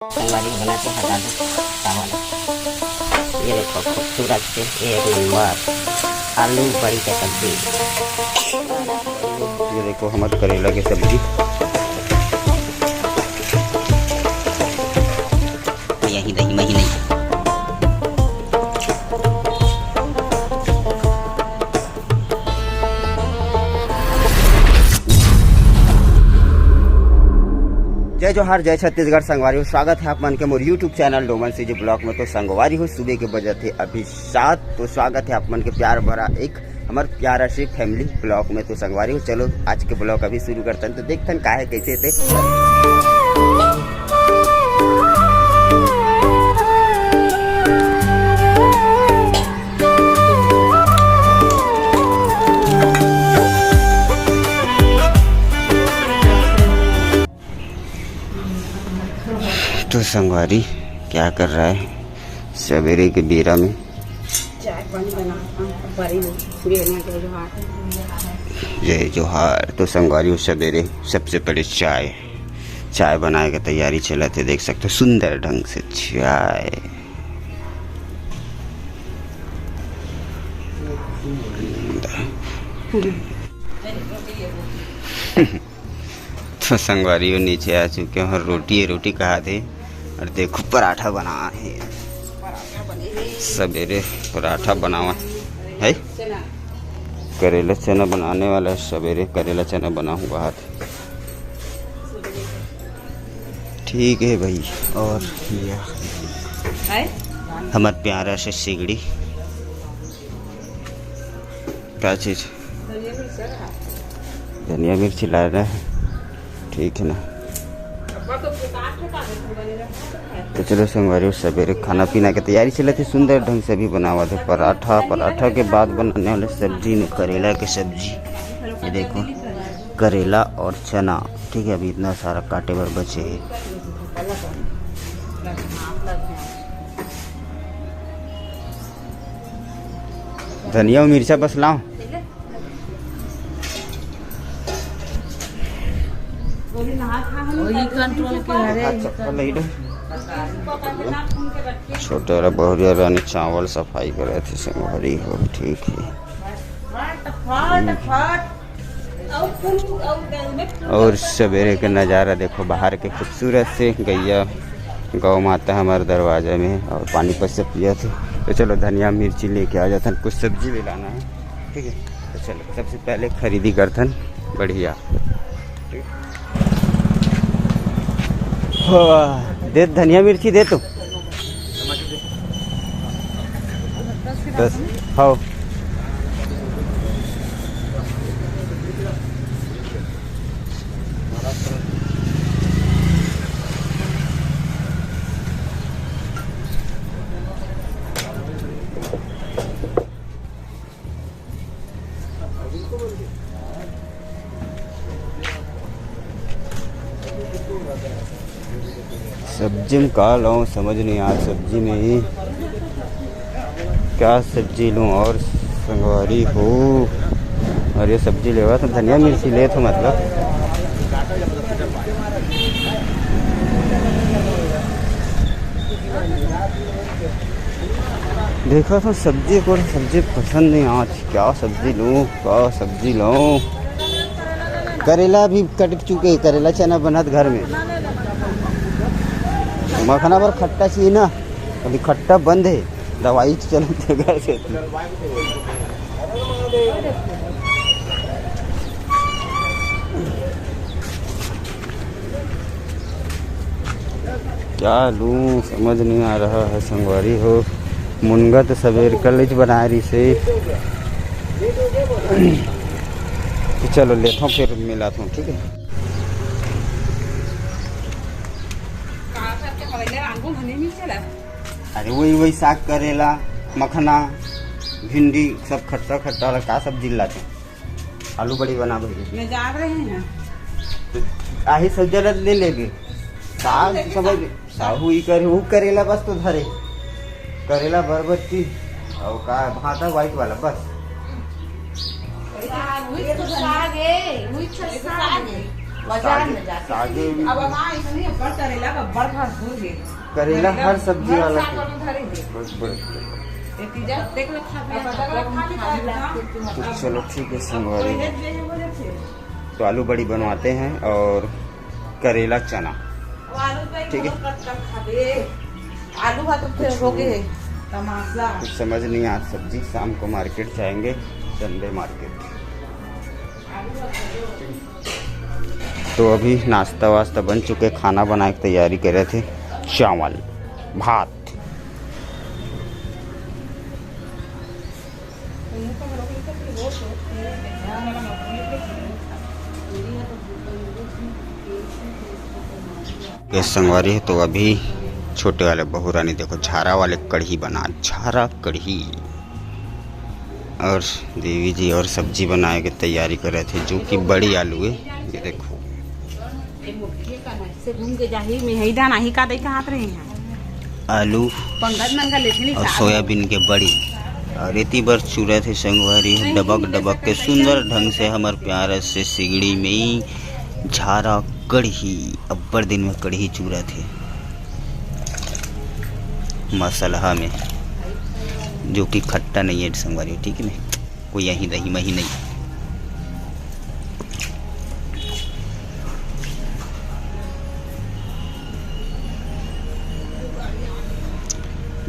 संगवारी बना के हटा दो चावल। ये देखो खूबसूरत से एक नंबर आलू बड़ी की सब्जी। ये देखो हमारे करेला की सब्जी। यही दही मही नहीं। जय जोहार, जय छत्तीसगढ़। संगवारी हो, स्वागत है आप मन के मोर YouTube channel Doman CG blog में। तो संगवारी हो, सुबह के बजे थे अभी 7। तो स्वागत है आप मन के प्यार भरा एक हमारे प्यारा से फैमिली ब्लॉग में। तो संगवारी हो, चलो आज के ब्लॉग अभी शुरू करते हैं। तो देखते हैं काहे कैसे थे। तो संगवारी क्या कर रहा है सवेरे के बेरा में? चाय पानी बनाता जय जोहार। तो संगवारी सवेरे सबसे पहले चाय बनाए की तैयारी चला थे। देख सकते हो सुंदर ढंग से चाय। तो संगवारी नीचे आ चुके हैं। रोटी कहा थे और देखो पराठा बना है। सवेरे पराठा बनावा है। करेला चना बनाने वाला है। सवेरे करेला चना बना हुआ है। ठीक है भाई। और हमारे प्यारा से सिगड़ी क्या चीज धनिया मिर्ची ला रहा है। ठीक है ना। तो चलो संगवारी सवेरे खाना पीना की तैयारी चले थे। सुंदर ढंग से भी बना हुआ था पराठा के बाद बनाने वाले सब्जी में करेला की सब्जी। ये देखो करेला और चना। ठीक है, अभी इतना सारा काटे भर बचे है। धनिया और मिर्चा बस लाओ। छोटे बहुरिया रानी चावल सफाई कर रहे थे संगवारी हो। ठीक है। और सवेरे का नज़ारा देखो बाहर के खूबसूरत से। गैया गौ माता हमारे दरवाजे में और पानी पर से पिया थे। तो चलो धनिया मिर्ची लेके आ जाता। कुछ सब्जी भी लाना है। ठीक है, तो चलो सबसे पहले खरीदी करथन बढ़िया। दे धनिया मिर्ची दे तो 10 हाँ। सब्जी में का लाऊं समझ नहीं आ। सब्जी में ही क्या सब्जी लूं। और संगवारी हो, और ये सब्जी लेवा तो धनिया मिर्ची ले तो मतलब। देखा तो सब्जी पसंद नहीं आज। क्या सब्जी लूं? करेला भी कट चुके। करेला चना बनत घर में। मखना पर खट्टा चाहिए ना। अभी खट्टा बंद है। दवाई चलते घर से। क्या लूं समझ नहीं आ रहा है संगवारी हो। मुनगा तो सवेर कल बना रही से। तो चलो लेता हूँ फिर मिलाता हूँ। ठीक है। अरे वही साग करेला मखना भिंडी सब खट्टा वाला का सब्जी लाते। आलू बड़ी बना भाई जा रहे हैं। तो आही सब्जी ले लेगे। साग समझ साहू ही करे वो करेला बस। तो धरे करेला बरबट्टी और का भाता व्हाइट वाला बस। बाजार में जाके सागे अब वहाँ इसलिए बड़ करेला का बड़ भर हो गए करेला हर सब्जी वाला साग वाला धरे दे बस बड़े। एती जा देख ले खा तो चलो ठीक है संगवारी, तो आलू बड़ी बनवाते हैं और करेला चना। ठीक है। आलू भात तो फिर हो गए टमाटर कुछ समझ नहीं आ सब्जी, शाम को मार्केट जाएंगे, संडे मार्केट। तो अभी नाश्ता वास्ता बन चुके, खाना बनाने की तैयारी कर रहे थे, चावल भात। ये संगवारी है। तो अभी छोटे वाले बहू रानी देखो झारा वाले कढ़ी बना, झारा कढ़ी, और देवी जी और सब्जी बनाने की तैयारी कर रहे थे, जो कि बड़ी आलू है। ये देखो से घूम के जाही में हैदा नहीं का देख हाथ रहे हैं आलू पंगत मन का लेथनी और सोयाबीन के बड़ी और रेती बर चूरा थे संगवारी है। डबक डबक के सुंदर ढंग से हमार प्यार से सिगड़ी में ही झारा कढ़ी, अब्बर दिन में कढ़ी चूरा थे मसाला में, जो कि खट्टा नहीं है संगवारी। ठीक है ना, कोई यही दही मही नहीं।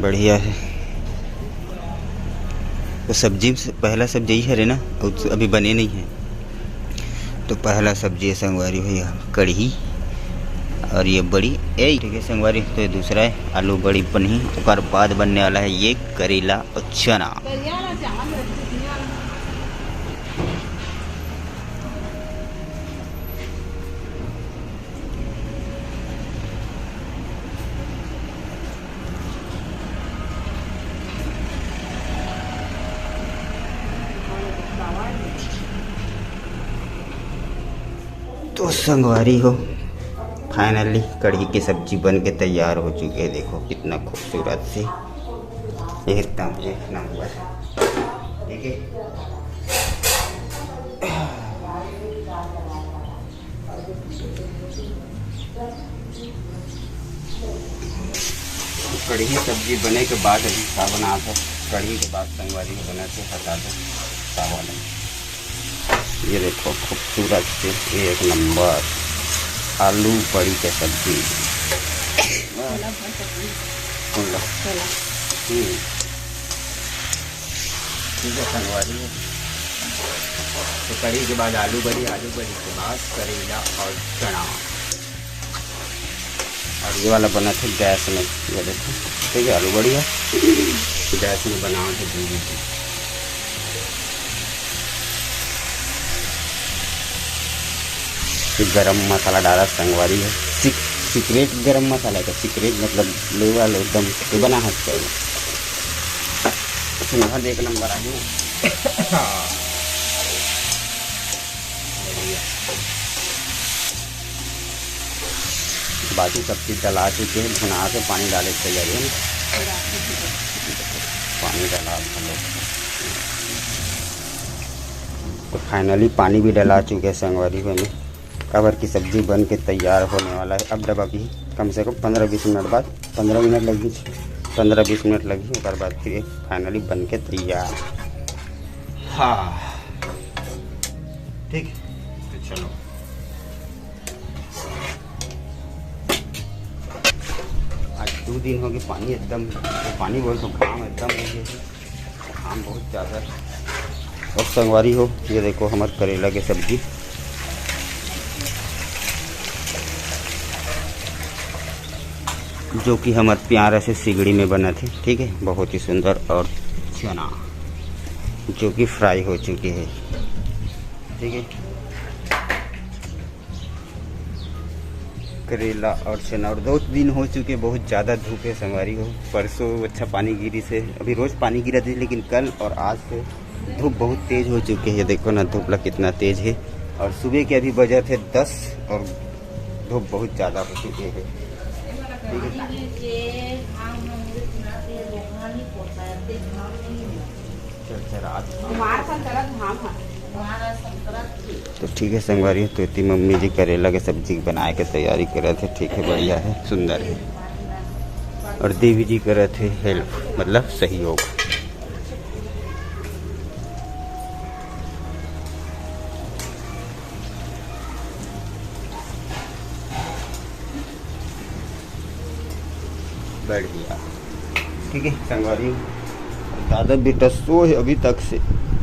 बढ़िया है। तो सब्जी से पहला सब्जी ही है ना, अभी बने नहीं है। तो पहला सब्जी है संगवारी भैया कढ़ी, और ये बड़ी ए ठीक है संगवारी। तो ये दूसरा है आलू बड़ी बनी, और बाद बनने वाला है ये करेला और चना। तो संगवारी हो, फाइनली कढ़ी की सब्जी बन के तैयार हो चुकी है। देखो कितना खूबसूरत से, एकदम एक नंबर। ठीक है, कढ़ी सब्जी बने के बाद अभी क्या बना था, कढ़ी के बाद संगवारी में बना के हटा दो चावल। ये देखो खूबसूरत से एक नंबर आलू बड़ी की सब्जी। ठीक है संगवारी है। तो कढ़ी के बाद आलू बड़ी के बाद करेला और चना, और ये वाला बना था गैस में। ये देखो ठीक है, आलू बड़ी है गैस में बना थे दूध। गरम मसाला डाला संगवारी है, सीक्रेट गरम मसाला का, सीक्रेट मतलब लेवल एकदम तो बना है सुनहर एक नंबर आ गया। बाकी सब चीज़ डला चुके हैं, भुना के पानी डाले तैयारी है, पानी डाला हम लोग। तो फाइनली पानी भी डला चुके हैं संगवारी में। अबर की सब्जी बन के तैयार होने वाला है। अब डबा की कम से कम 15-20 मिनट बाद, 15 मिनट लगी, 15-20 मिनट लगी, उसके बाद फिर फाइनली बन के तैयार। हाँ ठीक, तो चलो आज 2 दिन हो गए पानी एकदम, तो पानी बोल तो घाम एकदम हो गया, घाम बहुत ज़्यादा। और संगवारी हो, ये देखो हमारे करेला की सब्जी, जो कि हमारे प्यारा से सिगड़ी में बना थे। ठीक है, बहुत ही सुंदर। और चना जो कि फ्राई हो चुकी है। ठीक है, करेला और चना। और 2 दिन हो चुके, बहुत ज़्यादा धूप है संगवारी हो। परसों अच्छा पानी गिरी से, अभी रोज़ पानी गिरा थी, लेकिन कल और आज से धूप बहुत तेज़ हो चुकी है। देखो ना धूप कितना तेज़ है। और सुबह के अभी बजे थे 10 और धूप बहुत ज़्यादा हो चुकी है। तो ठीक है संगवारी, तो इतनी मम्मी जी करेला के सब्जी बनाए के तैयारी करे थे। ठीक है, बढ़िया है, सुंदर है। और देवी जी करे थे हेल्प, मतलब सहयोग। बढ़िया, ठीक है संगवारी। दादा बेटा सो है अभी तक से,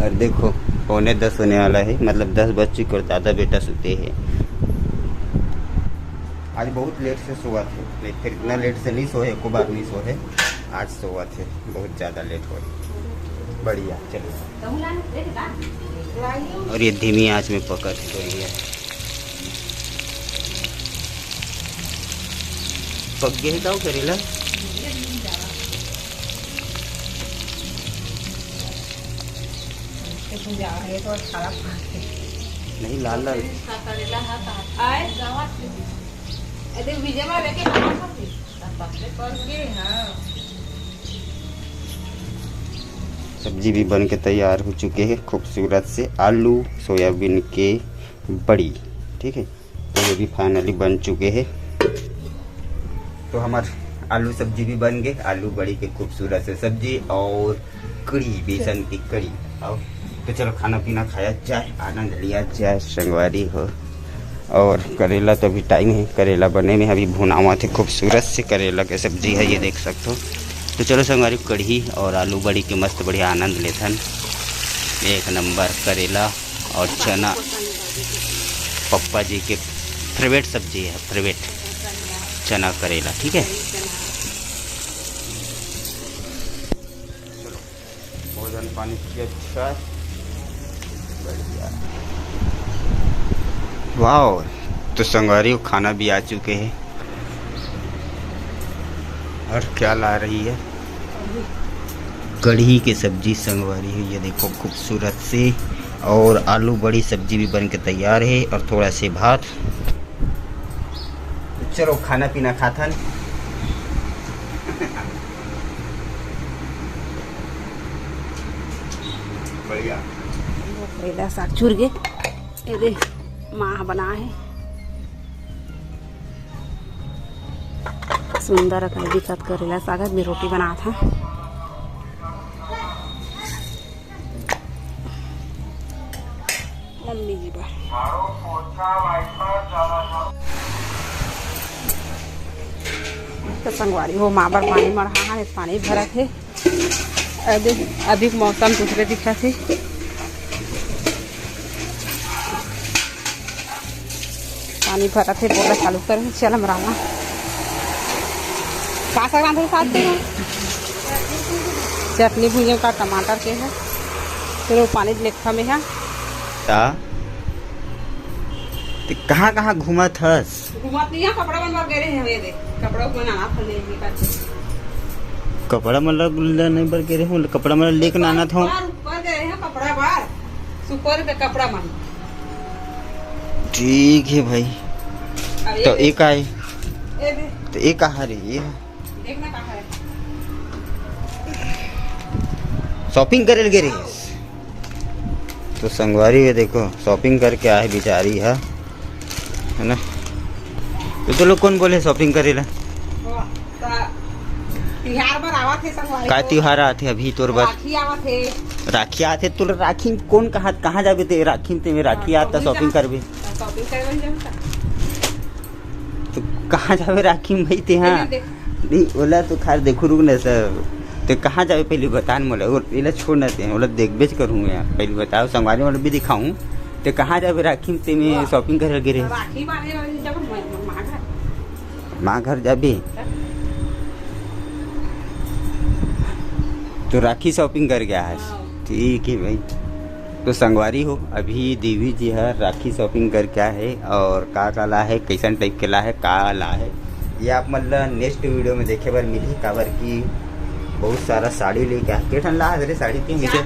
और देखो 9:45 होने वाला है, मतलब 10 बज चुके और दादा बेटा सोते हैं। आज बहुत लेट से सोआ थे, नहीं फिर इतना लेट से नहीं सोए, एको बार नहीं सोए, आज सोआ थे, बहुत ज़्यादा लेट हो। बढ़िया, चलो। और ये धीमी आंच में पकड़ रही है। पक गए का करेला? नहीं, लाल लाल सब्जी भी बन के तैयार हो चुके हैं खूबसूरत से, आलू सोयाबीन के बड़ी। ठीक है, तो ये भी फाइनली बन चुके हैं। तो हमारे आलू सब्जी भी बन गए, आलू बड़ी के खूबसूरत से सब्जी और कड़ी, बेसन की कड़ी। आओ तो चलो खाना पीना खाया जाए, आनंद लिया जाए संगवारी हो। और करेला तो अभी टाइम है, करेला बने में अभी भुना हुआ थे, खूबसूरत से करेला की सब्जी है, ये देख सकते हो। तो चलो संगवारी, कढ़ी और आलू बड़ी के मस्त बढ़िया आनंद लेथन। एक नंबर करेला और चना, पप्पा जी के फेवरेट सब्जी है, फेवरेट चना करेला। ठीक है, चलो भोजन पानी किया अच्छा, बढ़िया। वाह, तो संगवारी खाना भी आ चुके हैं। और क्या ला रही है? कढ़ी की सब्जी संगवारी है, ये देखो खूबसूरत से। और आलू बड़ी सब्जी भी बन के तैयार है, और थोड़ा से भात। चलो खाना पीना खाथन। बढ़िया, करेला साग चूर के ये दे माँ बना है, सुंदर दिखत करेला साग में रोटी बना था। मम्मी जी बा तो संगवारी हो, माँ बार पानी मरहा है, पानी भरा थे। अभी मौसम दूसरे दिखा थे। पानी भरा थे, बोला चालू कर चल हम रामा का सकना थे साथ में चटनी भूजे का टमाटर के है, फिर वो पानी लेखा में है। कहाँ कहाँ घूमा थस? घूमत नहीं है, कपड़ा बनवा गए हैं, ये दे कपड़ा बनाना था, ले कपड़ा मतलब नहीं बर के रहे, कपड़ा मतलब लेके आना था। ऊपर गए हैं कपड़ा बार, सुपर का कपड़ा मन। ठीक है भाई, तो एक आए तो एक कहाँ रही है? देखना कहाँ है, शॉपिंग करे लगे रही। तो संगवारी है, देखो शॉपिंग करके आए बेचारी है ना। तो लोग कौन बोले शॉपिंग करेला? त्योहार पर आवा थे संगवारी। का त्योहार आते अभी तोर बस? राखी आवा थे। राखी आते तो राखी कौन कहाँ जाबे? ते राखी में राखी आता शॉपिंग करबे, शॉपिंग करबे जमता तो कहाँ जाबे राखी में भाई? ते हाँ नहीं ओला तो खार देखो रुक न सर, तो कहाँ जाबे पहले बतान मोला, और इला छोड़ न ते ओला देख बेच करूँ यार, पहले बताओ संगवारी वाला भी दिखाऊं। तो कहाँ जाबे राखी में? ते में शॉपिंग करे गिरे राखी माने जब माँ घर जाबे तो राखी शॉपिंग कर गया है। ठीक है भाई, तो संगवारी हो अभी देवी जी है राखी शॉपिंग कर क्या है और का ला है, कैसन टाइप के ला है, का ला है, ये आप मतलब नेक्स्ट वीडियो में देखे बार मिली। काबर की बहुत सारा साड़ी लेके आया, केठन ला है साड़ी थी मुझे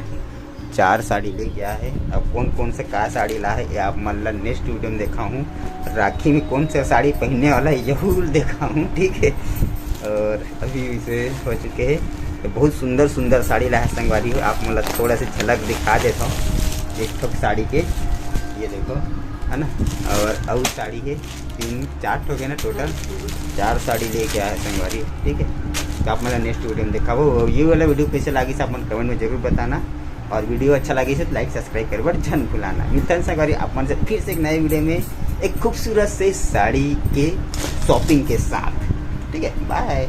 4 साड़ी लेके आया है। अब कौन कौन से का साड़ी ला है ये आप मतलब नेक्स्ट वीडियो में देखा हूँ। राखी में कौन सा साड़ी पहनने वाला है जरूर देखा हूँ, ठीक है। और अभी इसे हो चुके हैं, तो बहुत सुंदर सुंदर साड़ी ला है संगवारी हो। आप मतलब थोड़ा सा झलक दिखा देता हूँ। एक ठोक साड़ी के, ये देखो है ना, और साड़ी के 3-4 ठोक है ना, टोटल 4 साड़ी लेके आया संगवारी। ठीक है, तो आप मतलब नेक्स्ट वीडियो में देखा वो ये वाला वीडियो कैसे लगी आप मन कमेंट में जरूर बताना, और वीडियो अच्छा लगी तो लाइक सब्सक्राइब कर बट जन भुलाना। मिलता है संगवारी आप मन से फिर से एक नए वीडियो में एक खूबसूरत से साड़ी के शॉपिंग के साथ। ठीक है, बाय।